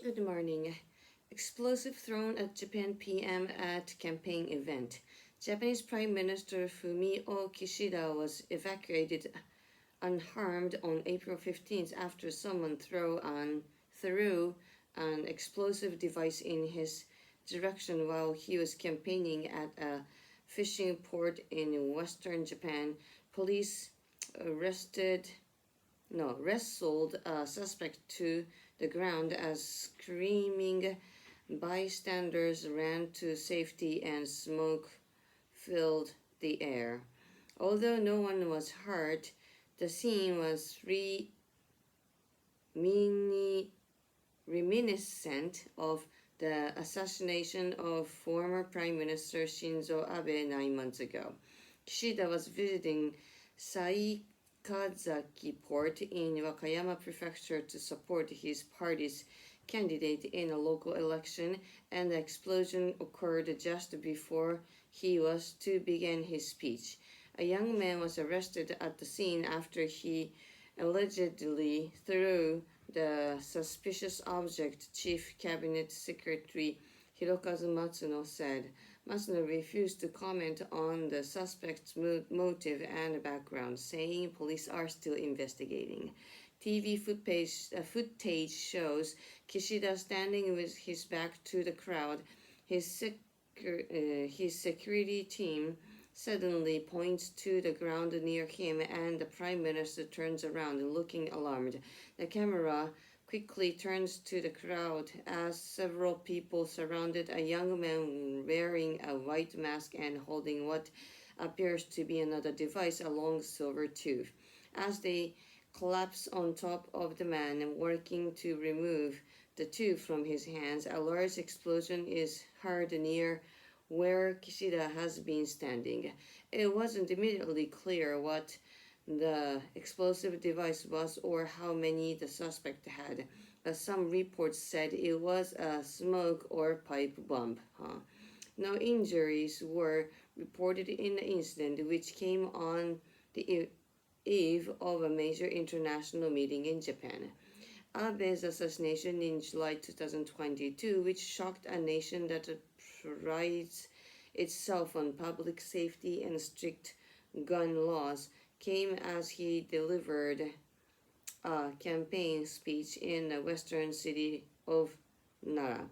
Good morning. Explosive thrown at Japan PM at campaign event. Japanese Prime Minister Fumio Kishida was evacuated unharmed on April 15th after someone threw an explosive device in his direction while he was campaigning at a fishing port in western Japan. Police arrested no, wrestled a suspect to the ground as screaming bystanders ran to safety and smoke filled the air. Although no one was hurt, the scene was reminiscent of the assassination of former Prime Minister Shinzo Abe 9 months ago. Kishida was visiting Saikazaki Port in Wakayama Prefecture to support his party's candidate in a local election, and the explosion occurred just before he was to begin his speech. A young man was arrested at the scene after he allegedly threw the suspicious object, Chief Cabinet Secretary Hirokazu Matsuno said. Matsuno refused to comment on the suspect's motive and background, saying police are still investigating. TV footage shows Kishida standing with his back to the crowd. His security team suddenly points to the ground near him, and the Prime Minister turns around, looking alarmed. The camera quickly turns to the crowd as several people surrounded a young man wearing a white mask and holding what appears to be another device, a long silver tube. As they collapse on top of the man, working to remove the tube from his hands, a large explosion is heard near where Kishida has been standing. It wasn't immediately clear what the explosive device was or how many the suspect had. Some reports said it was a smoke or pipe bomb. No injuries were reported in the incident, which came on the eve of a major international meeting in Japan. Abe's assassination in July 2022, which shocked a nation that prides itself on public safety and strict gun laws, came as he delivered a campaign speech in the western city of Nara.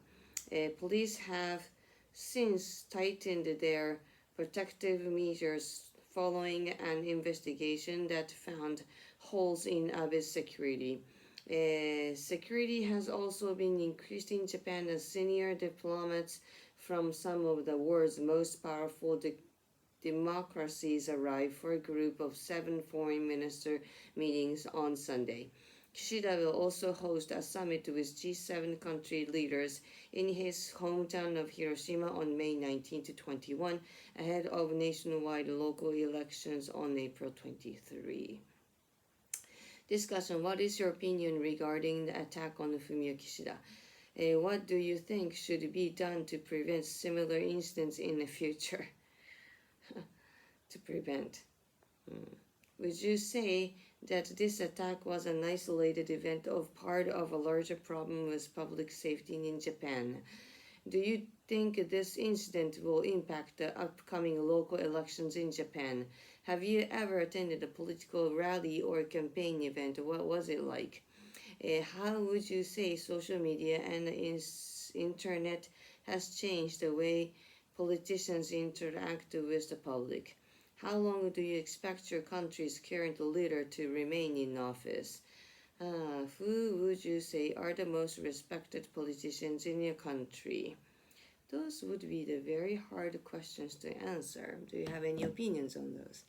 Police have since tightened their protective measures following an investigation that found holes in Abe's security. Security has also been increased in Japan as senior diplomats from some of the world's most powerful democracies arrive for a group of 7 foreign minister meetings on Sunday. Kishida will also host a summit with G7 country leaders in his hometown of Hiroshima on May 19 to 21, ahead of nationwide local elections on April 23. Discussion: what is your opinion regarding the attack on Fumio Kishida? What do you think should be done to prevent similar incidents in the future? To prevent. Would you say that this attack was an isolated event of part of a larger problem with public safety in Japan? Do you think this incident will impact the upcoming local elections in Japan? Have you ever attended a political rally or campaign event? What was it like? How would you say social media and the internet has changed the way politicians interact with the public? How long do you expect your country's current leader to remain in office? Who would you say are the most respected politicians in your country? Those would be the very hard questions to answer. Do you have any opinions on those?